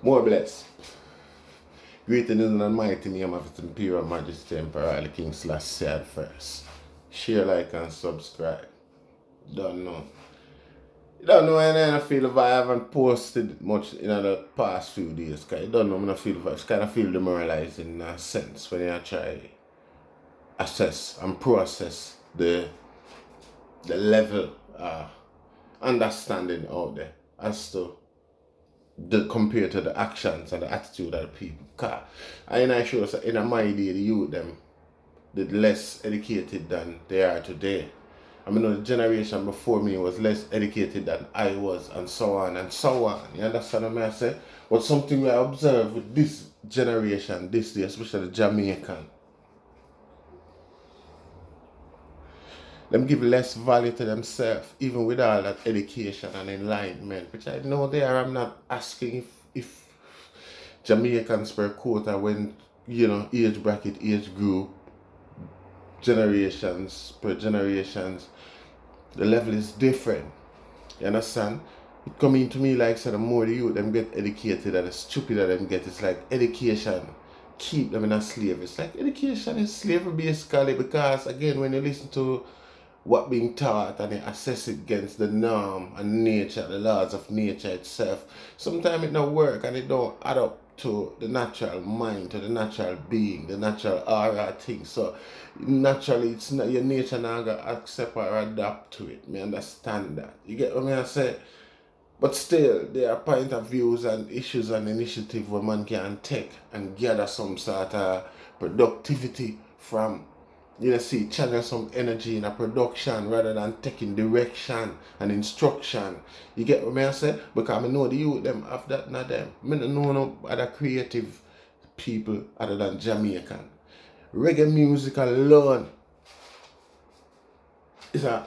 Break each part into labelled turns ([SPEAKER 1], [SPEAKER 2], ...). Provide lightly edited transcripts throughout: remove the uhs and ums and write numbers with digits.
[SPEAKER 1] More blessed. Greeted in the almighty name of His Imperial Majesty Emperor the King Selassie first. Share, like, and subscribe. Don't know. You don't know, and I feel if I haven't posted much in the past few days. Cause you don't know, I feel it's kind of feel demoralizing in a sense when you try assess and process the level understanding out there as to the compared to the actions and the attitude of the people. Cause I sure so in my day the youth them the less educated than they are today. I mean the generation before me was less educated than I was, and so on and so on. You understand what I say? But something we observe with this generation, this day, especially the Jamaican, them give less value to themselves, even with all that education and enlightenment, which I know there. I'm not asking if Jamaicans per quota when, age bracket, age group, generations per generations, the level is different. You understand? It coming to me like so the more the youth them get educated and the stupider them get, it's like education keep them in a slave. It's like education is slavery basically, because again when you listen to what being taught and you assess it against the norm and nature, the laws of nature itself, sometimes it don't work and it don't add up to the natural mind, to the natural being, the natural aura thing. So naturally it's not your nature not gonna accept or adapt to it. Me understand that. You get what I say? But still, there are point of views and issues and initiative where man can take and gather some sort of productivity from, channel some energy in a production rather than taking direction and instruction. You get what I say? Because I know the youth them after that, not them. I don't know no other creative people other than Jamaican. Reggae music alone is a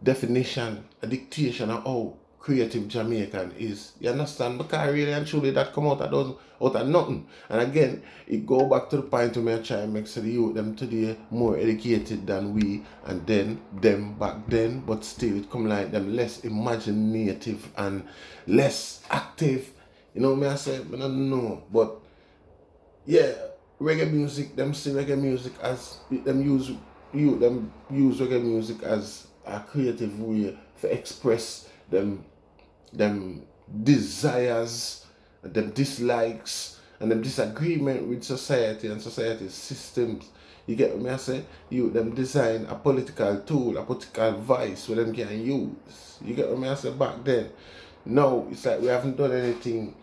[SPEAKER 1] definition, a dictation of how creative Jamaican is. You understand? Because really and truly that come out of nothing. And again, it go back to the point where I try and make sure the youth them today more educated than we and then them back then, but still it come like them less imaginative and less active. You know what I say? I don't know. But yeah, reggae music, them see reggae music as them use reggae music as a creative way to express them desires, them dislikes, and them disagreement with society and society's systems. You get what I say? Them design a political tool, a political vice where them can use. You get what I say? Back then. No, it's like we haven't done anything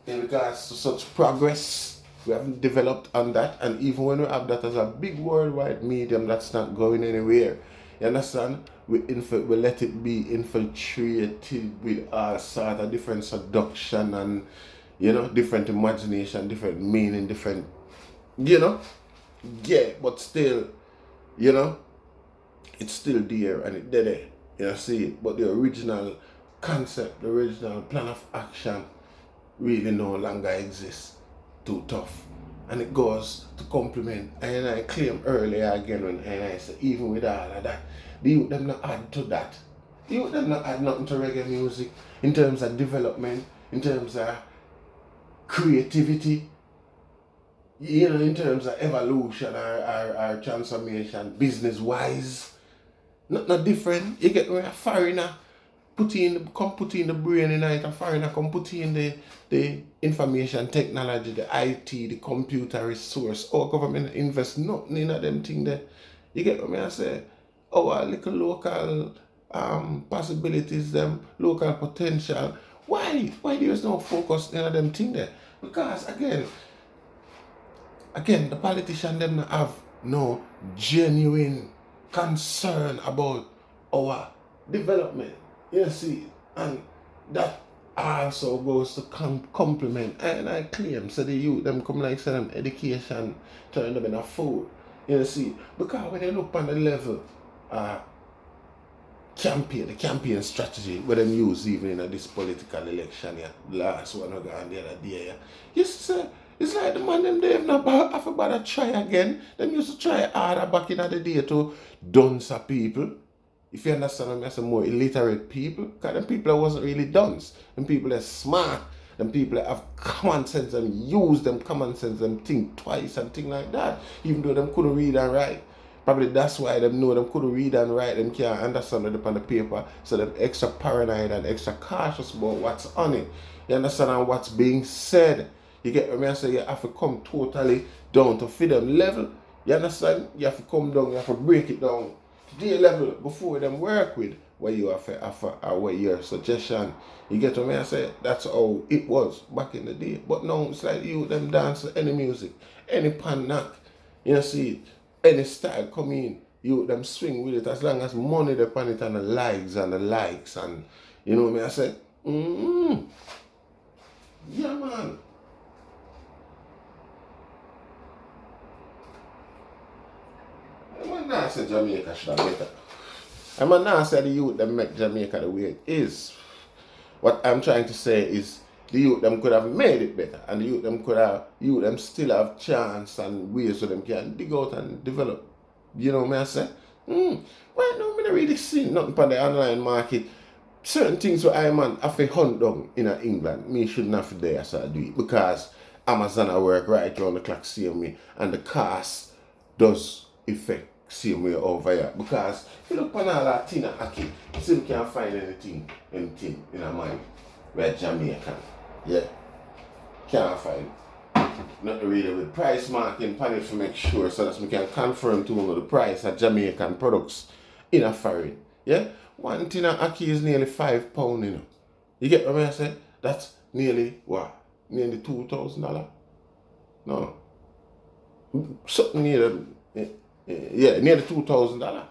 [SPEAKER 1] in regards to such progress. We haven't developed on that, and even when we have that as a big worldwide medium, that's not going anywhere. You understand? We let it be infiltrated with all sort of different seduction and different imagination, different meaning, different yeah, but still, you know, it's still there and it did it. See it. But the original concept, the original plan of action really no longer exists. Too tough. And it goes to complement. And I claim earlier again when I said even with all of that, the youth them not add to that. The youth them not add nothing to reggae music in terms of development, in terms of creativity, in terms of evolution or transformation, business wise. Not different. You get where a foreigner put in the brain in it, a foreigner come put in the information technology, the IT, the computer resource. Our government invest nothing in them thing there. You get what I say? Our little local possibilities, them local potential. Why there is no focus in them thing there? Because again, the politicians them have no genuine concern about our development. You see, and that also goes to complement. And I claim, so the youth them come like say them education turn them in a food. You see, because when you look on the level the campaign strategy where them use even in this political election, yeah, last one we got the other day, yeah. You see, it's like the man them they have not have about to try again. Them used to try harder back in the day to dunce people. If you understand what I say, more illiterate people, because them people that wasn't really dunce. Them people that smart Them people that have common sense and use them common sense and think twice and things like that. Even though them couldn't read and write. Probably that's why them know them couldn't read and write, them can't understand it on the paper. So them extra paranoid and extra cautious about what's on it. You understand, and what's being said. You get what I say? You have to come totally down to fit them level. You understand? You have to come down, you have to break it down to their level before them work with what you have to offer or what your suggestion. You get what I say? That's how it was back in the day. But now it's like you them dance to any music, any pan knock. You see, any style come in, you them swing with it as long as money depend it and the likes and you know what I say? Yeah, man. I'm not saying Jamaica should have better. I'm not saying the youth them make Jamaica the way it is. What I'm trying to say is the youth them could have made it better, and the youth them still have chance and ways so them can dig out and develop. You know what I say? Right now, I don't really see nothing on the online market. Certain things where I man have to hunt down in England, me shouldn't have to there so I do it because Amazon I work right around the clock same way, and the cost does affect same way over here. Because if you look on all that thing at ackee, you still can't find anything in a mind where Jamaican. Yeah. Can't find not really with price marking pan it to make sure so that we can confirm to the price of Jamaican products in a foreign. Yeah? One tin of ackee is nearly £5, you know. You get what I say? That's nearly what? Nearly $2,000? No. Something near nearly $2,000.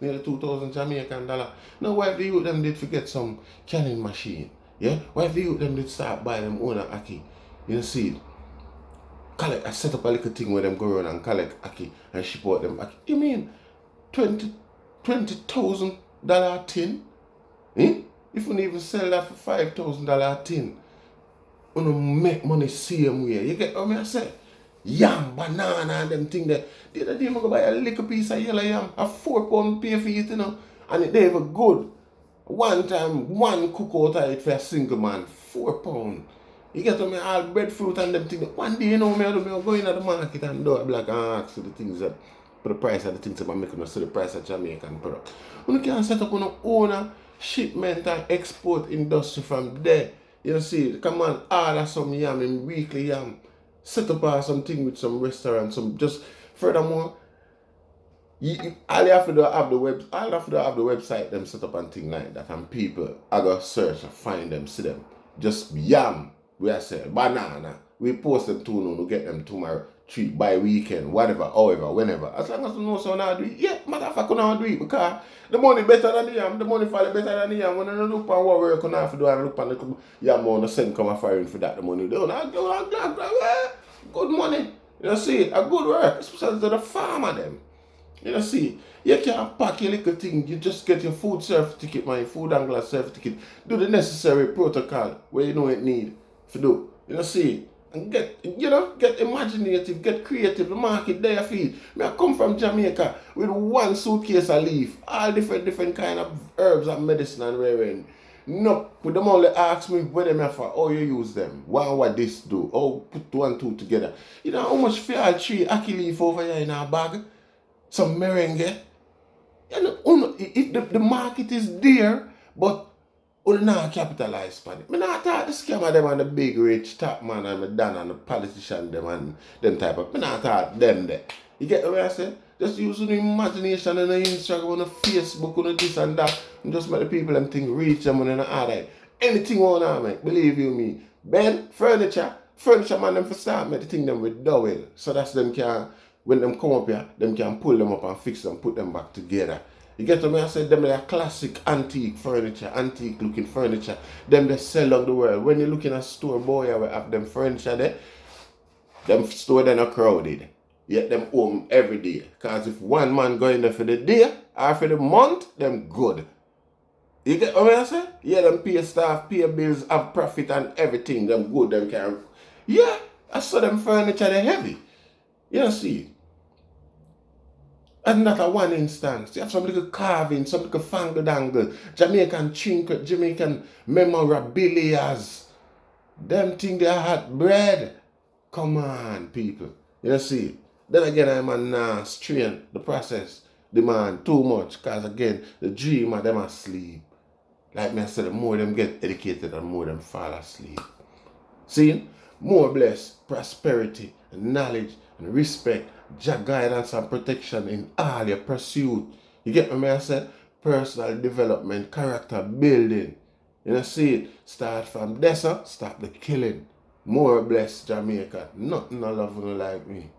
[SPEAKER 1] Nearly 2,000 Jamaican dollar. Now why the youth them did forget some canning machine? Yeah? Why the youth them did start buying them own ackee? You see it? Collect, I set up a little thing where them go around and collect ackee and ship out them ackee. You mean $20,000 tin? If you even sell that for $5,000 tin, you make money same way. You get what I say? Yam, banana and them thing there. The other day I go buy a little piece of yellow yam, a £4 pay for it, you know, and it never good. One time, one cook out of it for a single man, £4. You get to me all breadfruit and them things. One day, you know, I go in at the market and do a black and ask for the things that, for the price of the things that I'm making, so the price of Jamaican product. You can set up on own shipment and export industry from there. You see, come on, order some yam in weekly yam. Set up something with some restaurant, some just furthermore. All you have to do have the website them set up and thing like that, and people I go search and find them, see them. Just yam. We are saying banana. We post them to we get them tomorrow, treat by weekend, whatever, however, whenever. As long as you know so now do it. Yeah, matter of fact, you know do it because the money better than the yam, the money fall better than the yam. When you look on what work you have to do and look on the yam on the send come a foreign for that the money. Good money. You see, a good work, especially to the farmer them. You see, you can't pack your little thing, you just get your food certificate, my food angler certificate, do the necessary protocol where you know it need to do. You see, and get imaginative, get creative, the market there for it. I come from Jamaica with one suitcase of leaf, all different kind of herbs and medicine and wearing. No, with them only ask me where them are for, how you use them, what this do, how put two and two together. You know how much for all three ackee leaf over here in our bag? Some merengue. You know, if the market is there, but we not capitalize on it. I not talk the scammer them and the big rich top man and the Dan and the politician them and them type of. I not talk them there. You get what I say? Just use your imagination and the Instagram and the Facebook and the this and that and just make the people them think reach them and all that. Anything you want to make, believe you me. Ben, furniture man them for start make the thing them with dowel. So that's them can, when them come up here, them can pull them up and fix them, put them back together. You get what I said? Them are classic antique furniture, antique looking furniture. Them they sell on the world. When you look in a store, boy, we have them furniture there. Them store then are crowded. Yet them home every day. Because if one man go in there for the day or for the month, them good. You get what I say? Yeah, them pay staff, pay bills, have profit and everything. Them good, them can. Yeah, I saw them furniture, they heavy. You see? And not a one instance. You have some little carving, some little fangle dangle, Jamaican trinket, Jamaican memorabilia. Them think they are hot bread. Come on, people. You see? Then again, I'm a nah strain the process. The man too much. Cause again, the dream of them asleep. Like me I said, the more them get educated, the more them fall asleep. See? More blessed, prosperity, and knowledge, and respect, Jah guidance and protection in all your pursuit. You get me I said? Personal development, character building. You know, see it? Start from there, stop the killing. More blessed Jamaica. Nothing I love like me.